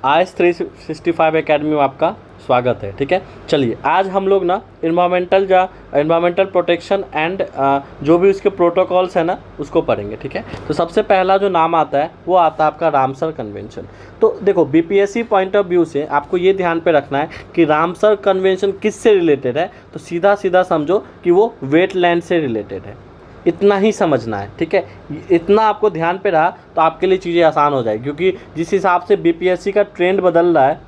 IS 365 academy में आपका स्वागत है। ठीक है, चलिए आज हम लोग ना इन्वायरमेंटल प्रोटेक्शन एंड जो भी उसके प्रोटोकॉल्स है ना उसको पढ़ेंगे। ठीक है, तो सबसे पहला जो नाम आता है वो आता है आपका रामसर कन्वेंशन। तो देखो बीपीएससी पॉइंट ऑफ व्यू से आपको ये ध्यान पे रखना है कि रामसर कन्वेंशन किससे रिलेटेड है, तो सीधा सीधा समझो कि वो वेटलैंड से रिलेटेड है। इतना ही समझना है। ठीक है, इतना आपको ध्यान पे रहा तो आपके लिए चीज़ें आसान हो जाएगी, क्योंकि जिस हिसाब से बीपीएससी का ट्रेंड बदल रहा है,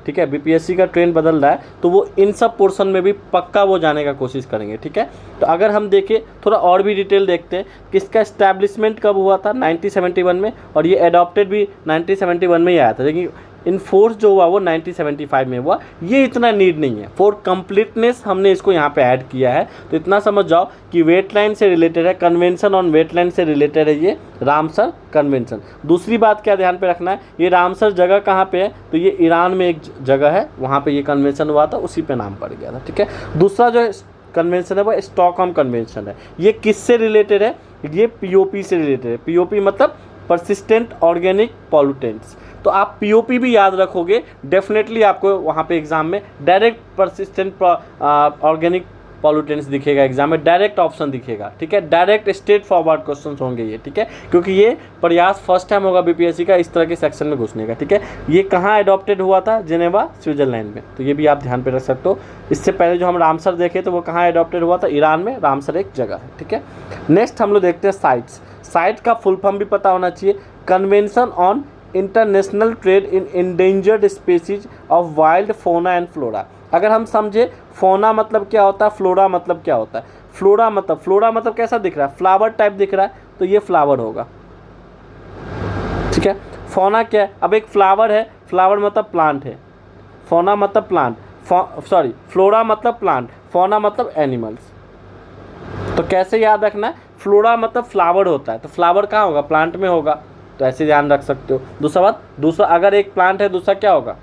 ठीक है, बीपीएससी का ट्रेंड बदल रहा है, तो वो इन सब पोर्शन में भी पक्का वो जाने का कोशिश करेंगे। ठीक है, तो अगर हम देखें थोड़ा और भी डिटेल देखते हैं कि इसका इस्टेब्लिशमेंट कब हुआ था 1971 में, और ये एडॉप्टेड भी 1971 में ही आया था, लेकिन इनफोर्स जो हुआ वो 1975 में हुआ। ये इतना नीड नहीं है, फॉर कंप्लीटनेस हमने इसको यहाँ पे ऐड किया है। तो इतना समझ जाओ कि वेटलैंड से रिलेटेड है, कन्वेंशन ऑन वेटलैंड से रिलेटेड है ये रामसर कन्वेंशन। दूसरी बात क्या ध्यान पे रखना है, ये रामसर जगह कहाँ पे है, तो ये ईरान में एक जगह है, वहाँ पे ये कन्वेंशन हुआ था, उसी पे नाम पड़ गया था। ठीक है, दूसरा जो कन्वेंशन है वो स्टॉकहोम कन्वेंशन है। ये किससे रिलेटेड है, ये पीओपी से रिलेटेड है। पीओपी मतलब परसिस्टेंट ऑर्गेनिक पॉल्यूटेंट्स। तो आप पीओपी भी याद रखोगे, डेफिनेटली आपको वहाँ पे एग्जाम में डायरेक्ट परसिस्टेंट ऑर्गेनिक पॉल्यूटेंट्स दिखेगा, एग्जाम में डायरेक्ट ऑप्शन दिखेगा। ठीक है, डायरेक्ट स्ट्रेट फॉरवर्ड क्वेश्चंस होंगे ये। ठीक है, क्योंकि ये प्रयास फर्स्ट टाइम होगा बीपीएससी का इस तरह के सेक्शन में घुसने का। ठीक है, ये कहाँ अडॉप्टेड हुआ था, जिनेवा स्विट्जरलैंड में, तो ये भी आप ध्यान पे रख सकते हो। इससे पहले जो हम रामसर देखे तो वो कहाँ अडॉप्टेड हुआ था, ईरान में। रामसर एक जगह है। ठीक है, नेक्स्ट हम लोग देखते हैं साइट्स। साइट का फुल फॉर्म भी पता होना चाहिए, convention on international trade in endangered species of wild फोना एंड फ्लोरा। अगर हम समझे फोना मतलब क्या होता है, फ्लोरा मतलब क्या होता है। फ्लोरा मतलब कैसा दिख रहा है, फ्लावर टाइप दिख रहा है, तो ये फ्लावर होगा। ठीक है, फोना क्या है, अब एक फ्लावर है, फ्लावर मतलब प्लांट है, फोना मतलब प्लांट, फ्लोरा मतलब प्लांट, फोना मतलब एनिमल्स। तो कैसे याद रखना है, फ्लोरा मतलब फ्लावर होता है, तो फ्लावर कहाँ होगा, प्लांट में होगा, तो ऐसे ध्यान रख सकते हो। दूसरा अगर एक प्लांट है, दूसरा क्या होगा,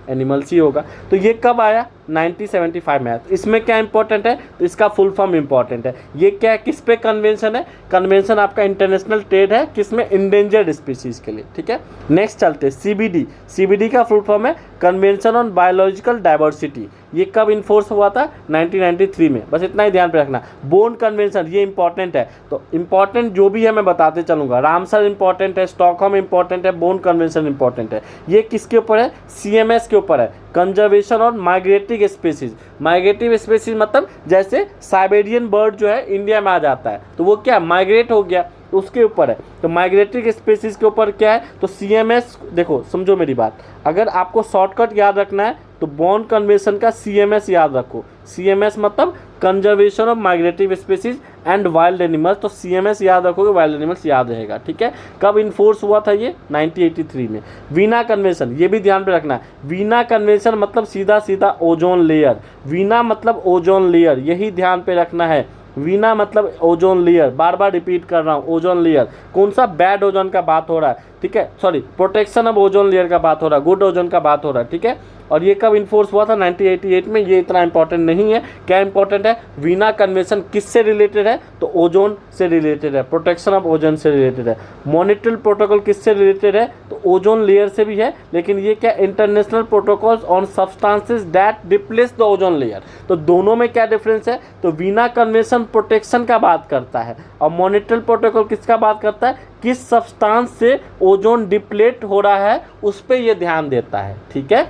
एनिमल्स ही होगा। तो ये कब आया, 1975 में आया। तो इसमें क्या इंपॉर्टेंट है, तो इसका फुल फॉर्म इंपॉर्टेंट है। ये क्या है, किस पे कन्वेंशन है, कन्वेंशन आपका इंटरनेशनल ट्रेड है, किसमें, इंडेंजर्ड स्पीसीज के लिए। ठीक है, नेक्स्ट चलते हैं सीबीडी। सीबीडी का फुल फॉर्म है कन्वेंशन ऑन बायोलॉजिकल डाइवर्सिटी। ये कब इन्फोर्स हुआ था, 1993 में। बस इतना ही ध्यान पे रखना। बोन कन्वेंशन, ये इंपॉर्टेंट है, तो इंपॉर्टेंट जो भी है मैं बताते चलूँगा। रामसर इंपॉर्टेंट है, स्टॉकहोम इंपॉर्टेंट है, बोन कन्वेंशन इंपॉर्टेंट है। ये किसके ऊपर है, सीएमएस के ऊपर है, कंजर्वेशन और माइग्रेटिंग स्पीसीज। माइग्रेटिव स्पीसीज मतलब जैसे साइबेरियन बर्ड जो है इंडिया में आ जाता है, तो वो क्या माइग्रेट हो गया, तो उसके ऊपर है। तो माइग्रेटिंग स्पीसीज के ऊपर क्या है, तो सीएमएस। देखो समझो मेरी बात, अगर आपको शॉर्टकट याद रखना है तो बॉन कन्वेंशन का सीएमएस याद रखो। सीएमएस मतलब conservation of migrative species and wild animals. तो सीएमएस याद रखोगे, वाइल्ड एनिमल्स याद रहेगा। ठीक है, कब इन्फोर्स हुआ था ये, 1983 में। वीना कन्वेंशन, ये भी ध्यान पे रखना है। वीना कन्वेंशन मतलब सीधा सीधा ओजोन लेयर। वीना मतलब ओजोन लेयर, यही ध्यान पे रखना है। वीना मतलब ओजोन लेयर, बार बार रिपीट कर रहा हूँ, ओजोन लेयर। कौन सा, बैड ओजोन का बात हो रहा है। ठीक है, sorry, protection of ozone layer का बात हो रहा है, गुड ओजोन का बात हो रहा है। ठीक है, और ये कब इन्फोर्स हुआ था, 1988 में। ये इतना इंपॉर्टेंट नहीं है। क्या इंपॉर्टेंट है, वीना कन्वेंशन किससे रिलेटेड है, तो ओजोन से रिलेटेड है, प्रोटेक्शन ऑफ ओजोन से रिलेटेड है। मॉनिटरल प्रोटोकॉल किससे रिलेटेड है, तो ओजोन लेयर से भी है, लेकिन ये क्या, international protocols on substances that replace the ozone layer. तो दोनों में क्या डिफरेंस है, तो वीना कन्वेंशन प्रोटेक्शन का बात करता है, और मॉनिटरल प्रोटोकॉल किसका बात करता है, किस सब्सटेंस से ओजोन डिप्लेट हो रहा है उस पर ये ध्यान देता है। ठीक है,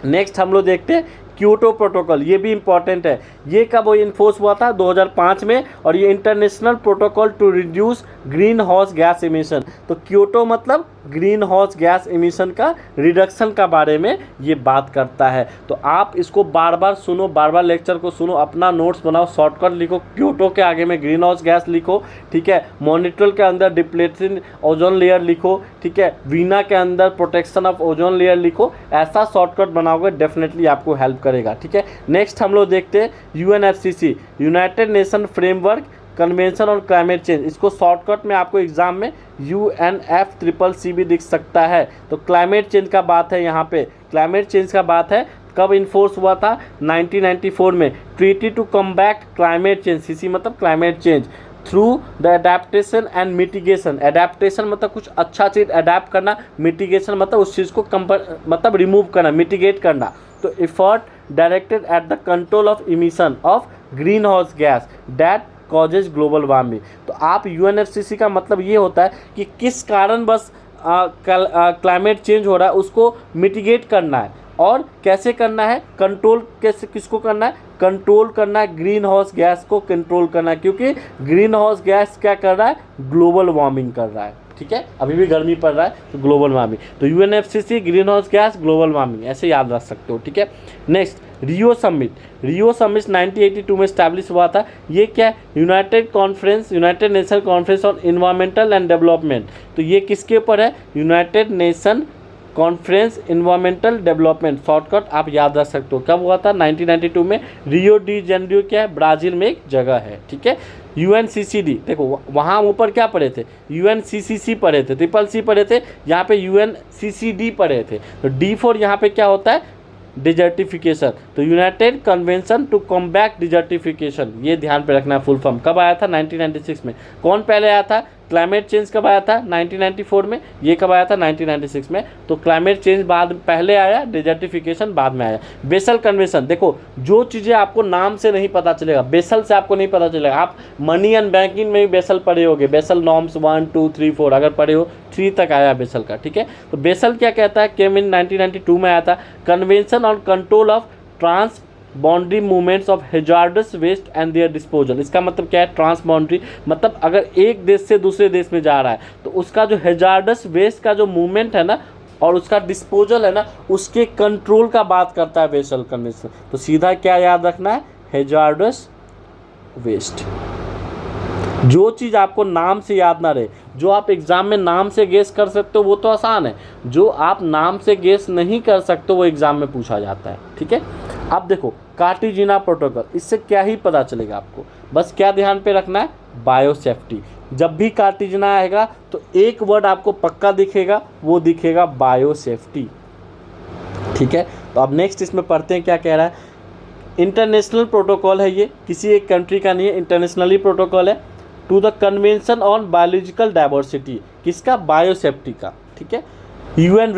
नेक्स्ट हम लोग देखते हैं क्योटो प्रोटोकॉल। ये भी इंपॉर्टेंट है। ये कब वो इन्फोर्स हुआ था, 2005 में, और ये international protocol to reduce green house gas emission. तो क्योटो मतलब ग्रीन हाउस गैस इमिशन का रिडक्शन का बारे में ये बात करता है। तो आप इसको बार बार सुनो, बार बार लेक्चर को सुनो, अपना नोट्स बनाओ, शॉर्टकट लिखो, क्योटो के आगे में ग्रीन हाउस गैस लिखो। ठीक है, मॉनिटरल के अंदर डिप्लेटिंग ओजोन लेयर लिखो। ठीक है, वीना के अंदर प्रोटेक्शन ऑफ ओजोन लेयर लिखो। ऐसा शॉर्टकट बनाओगे डेफिनेटली आपको हेल्प करेगा। ठीक है, नेक्स्ट हम लोग देखते हैं UNFCCC, United nation framework convention on climate change. इसको शॉर्टकट में आपको एग्जाम में UNFCCC भी दिख सकता है। तो क्लाइमेट चेंज का बात है, यहाँ पे क्लाइमेट चेंज का बात है। कब इन्फोर्स हुआ था, 1994 में। Treaty to combat climate change, CC मतलब climate change. Through the adaptation and mitigation. Adaptation मतलब कुछ अच्छा चीज़ अडेप्ट करना, मिटिगेशन मतलब उस चीज़ को मतलब रिमूव करना, मिटिगेट करना। तो effort directed at the control of emission of green house gas that causes global warming. तो आप यूएनएफसीसी का मतलब ये होता है कि किस कारण बस क्लाइमेट चेंज हो रहा है उसको मिटिगेट करना है। और कैसे करना है, कंट्रोल कैसे, किसको करना है, कंट्रोल करना है, ग्रीन हाउस गैस को कंट्रोल करना है, क्योंकि ग्रीन हाउस गैस क्या कर रहा है, ग्लोबल वार्मिंग कर रहा है। ठीक है, अभी भी गर्मी पड़ रहा है तो ग्लोबल वार्मिंग, तो UNFCCC green house gas global warming ऐसे याद रख सकते हो। ठीक है, next Rio summit. Rio summit 1982 में स्टैब्लिश हुआ था। ये क्या है, United nation conference on environmental and development. तो ये किसके ऊपर है, United nation conference environmental development, shortcut आप याद रख सकते हो। कब हुआ था, 1992 में। रियो डी जेनेरियो क्या है, ब्राज़ील में एक जगह है। ठीक है, यूएनसीसीडी, देखो वहाँ ऊपर क्या पढ़े थे, यूएनसीसीसी पढ़े थे, ट्रिपल सी पढ़े थे, यहाँ पे यूएनसीसीडी पढ़े थे। तो D4 यहाँ पे क्या होता है, डिजर्टिफिकेशन। तो united convention to combat desertification, ये ध्यान पे रखना है फुल फॉर्म। कब आया था, 1996 में। कौन पहले आया था, क्लाइमेट चेंज कब आया था, 1994 में। ये कब आया था, 1996 में। तो क्लाइमेट चेंज बाद पहले आया, डिजर्टिफिकेशन बाद में आया। बेसल कन्वेंशन, देखो जो चीज़ें आपको नाम से नहीं पता चलेगा, बेसल से आपको नहीं पता चलेगा। आप मनी एंड बैंकिंग में भी बेसल पढ़े होगे, बेसल नॉर्म्स 1 2 3 4 अगर पढ़े हो, 3 तक आया बेसल का। ठीक है, तो बेसल क्या कहता है, केम इन 1992 में आया था। Convention on control of transboundary movements of hazardous waste and their disposal. इसका मतलब क्या है, ट्रांस बाउंड्री मतलब अगर एक देश से दूसरे देश में जा रहा है तो उसका जो हेजार्डस वेस्ट का जो मूवमेंट है ना और उसका डिस्पोजल है ना, उसके कंट्रोल का बात करता है बेसल कन्वेंशन। तो सीधा क्या याद रखना है, हेजार्डस वेस्ट। जो चीज़ आपको नाम से याद ना रहे, जो आप एग्ज़ाम में नाम से गेस कर सकते हो वो तो आसान है, जो आप नाम से गेस नहीं कर सकते वो एग्ज़ाम में पूछा जाता है। ठीक है, अब देखो कार्टिजिना प्रोटोकॉल, इससे क्या ही पता चलेगा आपको, बस क्या ध्यान पे रखना है, बायोसेफ्टी। जब भी कार्टिजिना आएगा तो एक वर्ड आपको पक्का दिखेगा, वो दिखेगा बायोसेफ्टी। ठीक है, तो अब नेक्स्ट इसमें पढ़ते हैं क्या कह रहा है। इंटरनेशनल प्रोटोकॉल है, ये किसी एक कंट्री का नहीं है, इंटरनेशनली प्रोटोकॉल है। To the convention on biological diversity, किसका, बायोसेफ्टी का। ठीक है, यूएन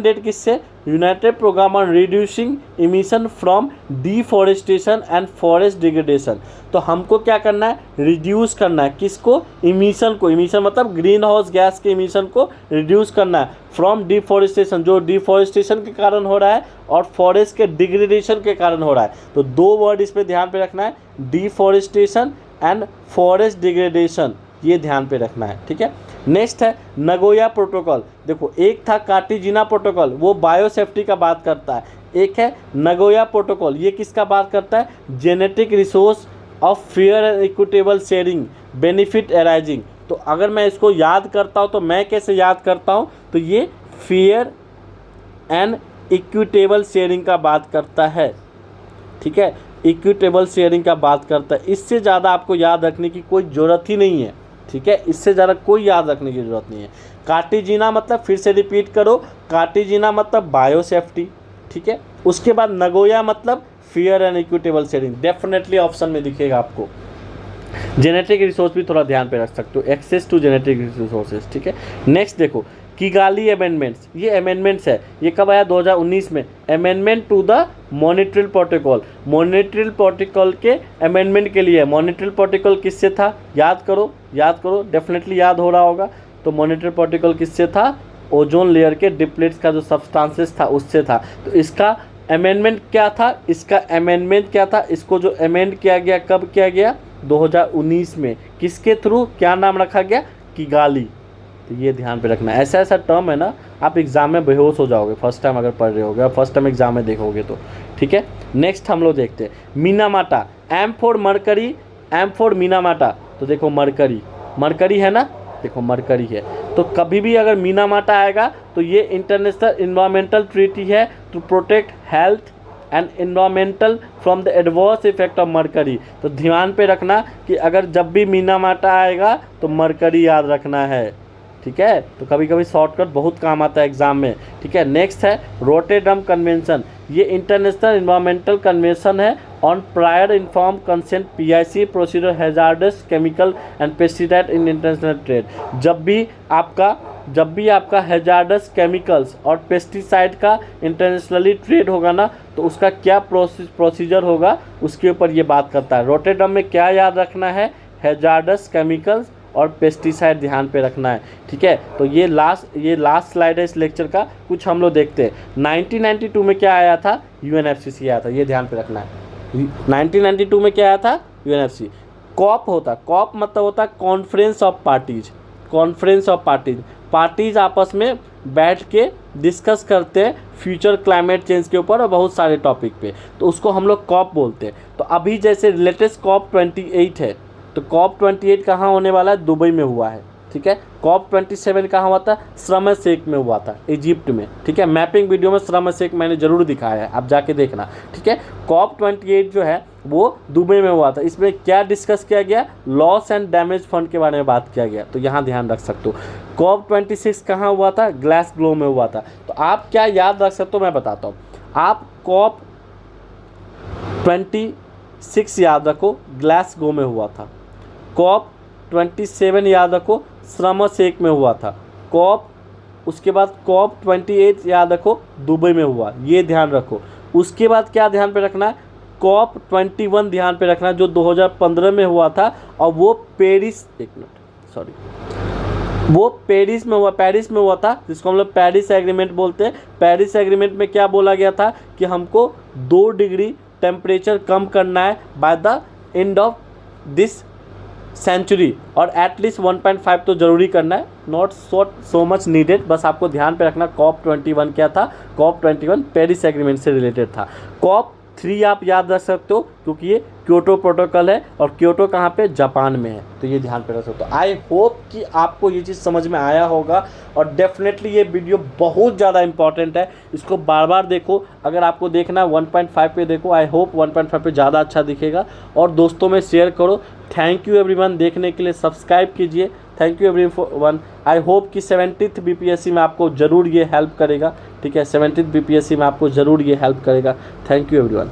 रेड किससे, united programme on reducing emission from deforestation and forest degradation. तो हमको क्या करना है, रिड्यूस करना है, किसको, इमिशन को। इमिशन मतलब ग्रीन हाउस गैस के इमिशन को रिड्यूस करना है फ्रॉम डिफॉरेस्टेशन, जो डिफॉरेस्टेशन के कारण हो रहा है और फॉरेस्ट के डिग्रेडेशन के कारण हो रहा है। तो दो वर्ड इस पर ध्यान पे रखना है, डिफॉरेस्टेशन एंड फॉरेस्ट डिग्रेडेशन, ये ध्यान पे रखना है। ठीक है, नेक्स्ट है नगोया प्रोटोकॉल। देखो एक था कार्टिजिना प्रोटोकॉल, वो बायोसेफ्टी का बात करता है, एक है नगोया प्रोटोकॉल, ये किसका बात करता है, genetic resource of fair and equitable sharing benefit arising. तो अगर मैं इसको याद करता हूँ तो मैं कैसे याद करता हूँ, तो ये फेयर एंड इक्विटेबल शेयरिंग का बात करता है। ठीक है, इक्विटेबल शेयरिंग का बात करता है, इससे ज़्यादा आपको याद रखने की कोई ज़रूरत ही नहीं है। ठीक है, इससे ज़्यादा कोई याद रखने की ज़रूरत नहीं है। कार्टिजिना मतलब, फिर से रिपीट करो, कार्टिजिना मतलब बायोसेफ्टी। ठीक है, उसके बाद नगोया मतलब fair and equitable sharing, definitely option में दिखेगा आपको। जेनेटिक रिसोर्स भी थोड़ा ध्यान पे रख सकते हो, एक्सेस टू जेनेटिक रिसोर्सेज। ठीक है, नेक्स्ट देखो किगाली अमेंडमेंट्स, ये अमेंडमेंट्स है, ये कब आया, 2019 में। Amendment to the Montreal protocol, Montreal protocol के अमेंडमेंट के लिए। मॉनिट्रियल प्रोटोकॉल किससे था, याद करो, डेफिनेटली याद हो रहा होगा। तो मॉनिट्रियल प्रोटोकॉल किससे था, ओजोन लेयर के डिप्लेट्स का जो सब्सटेंसेस था उससे था। तो इसका अमेंडमेंट क्या था, इसको जो अमेंड किया गया, कब किया गया, 2019 में। किसके थ्रू, क्या नाम रखा गया, किगाली। तो ये ध्यान पे रखना है, ऐसा टर्म है ना, आप एग्जाम में बेहोश हो जाओगे फर्स्ट टाइम अगर पढ़ रहे होगे, फर्स्ट टाइम एग्जाम में देखोगे तो। ठीक है, नेक्स्ट हम लोग देखते हैं Minamata, M for mercury, M for Minamata. तो देखो मरकरी है ना, देखो मरकरी है, तो कभी भी अगर मीनामाटा आएगा तो ये इंटरनेशनल इन्वायरमेंटल ट्रीटी है to protect health and environmental from the adverse effect of mercury. तो ध्यान पे रखना कि अगर जब भी मीनामाटा आएगा तो मरकरी याद रखना है। ठीक है, तो कभी कभी शॉर्टकट बहुत काम आता है एग्जाम में। ठीक है, नेक्स्ट है रोटेरडम कन्वेंशन, ये इंटरनेशनल इन्वायरमेंटल कन्वेंशन है on prior inform consent PIC procedure hazards chemical and pesticide in international trade. जब भी आपका हैजार्डस केमिकल्स और पेस्टिसाइड का इंटरनेशनली ट्रेड होगा ना, तो उसका क्या प्रोसीजर होगा उसके ऊपर ये बात करता है। रोटरडम में क्या याद रखना है, हैजार्डस केमिकल्स और पेस्टिसाइड ध्यान पे रखना है, ठीक है। तो ये लास्ट स्लाइड है इस लेक्चर का। कुछ हम लोग देखते हैं 1992 में क्या आया था, UNFCCC आया था, ये ध्यान पे रखना है। 1992 में क्या आया था, UNFCCC। कॉप मतलब होता है कॉन्फ्रेंस ऑफ पार्टीज। पार्टीज आपस में बैठ के डिस्कस करते हैं फ्यूचर क्लाइमेट चेंज के ऊपर और बहुत सारे टॉपिक पे, तो उसको हम लोग कॉप बोलते हैं। तो अभी जैसे लेटेस्ट COP 28 है, तो COP 28 कहाँ होने वाला है, दुबई में हुआ है, ठीक है। COP 27 कहाँ हुआ था, शर्म शेख में हुआ था, इजिप्ट में, ठीक है। मैपिंग वीडियो में शर्म शेख मैंने जरूर दिखाया है, आप जाके देखना, ठीक है। COP 28 जो है वो दुबई में हुआ था। इसमें क्या डिस्कस किया गया, लॉस एंड डैमेज फंड के बारे में बात किया गया, तो यहाँ ध्यान रख सकते हो। COP 26 कहाँ हुआ था, ग्लासगो में हुआ था। तो आप क्या याद रख सकते हो, मैं बताता हूँ। आप COP 26 याद रखो, ग्लासगो में हुआ था। COP 27 याद रखो, शर्म शेख में हुआ था। उसके बाद COP 28 याद रखो, दुबई में हुआ, ये ध्यान रखो। उसके बाद क्या ध्यान पे रखना है, COP 21 ध्यान पे रखना, जो 2015 में हुआ था, और वो पेरिस में हुआ था, जिसको हम लोग पेरिस एग्रीमेंट बोलते हैं। पेरिस एग्रीमेंट में क्या बोला गया था कि हमको 2 डिग्री टेम्परेचर कम करना है by the end of this century, और एटलीस्ट 1.5 तो जरूरी करना है, नॉट सो मच नीडेड। बस आपको ध्यान पे रखना COP 21 क्या था, COP 21 पेरिस एग्रीमेंट से रिलेटेड था। COP 3 आप याद रख सकते हो, क्योंकि ये क्योटो प्रोटोकॉल है, और क्योटो कहाँ पे, जापान में है, तो ये ध्यान पे रख सकते हो। आई होप कि आपको ये चीज़ समझ में आया होगा, और डेफिनेटली ये वीडियो बहुत ज़्यादा इंपॉर्टेंट है, इसको बार बार देखो। अगर आपको देखना है 1.5 पे देखो, आई होप 1.5 पे ज़्यादा अच्छा दिखेगा, और दोस्तों में शेयर करो। थैंक यू एवरीवन देखने के लिए, सब्सक्राइब कीजिए। Thank you everyone. I hope कि 70th BPSC में आपको ज़रूर ये हेल्प करेगा, ठीक है। 70th BPSC में आपको ज़रूर ये हेल्प करेगा। Thank you everyone.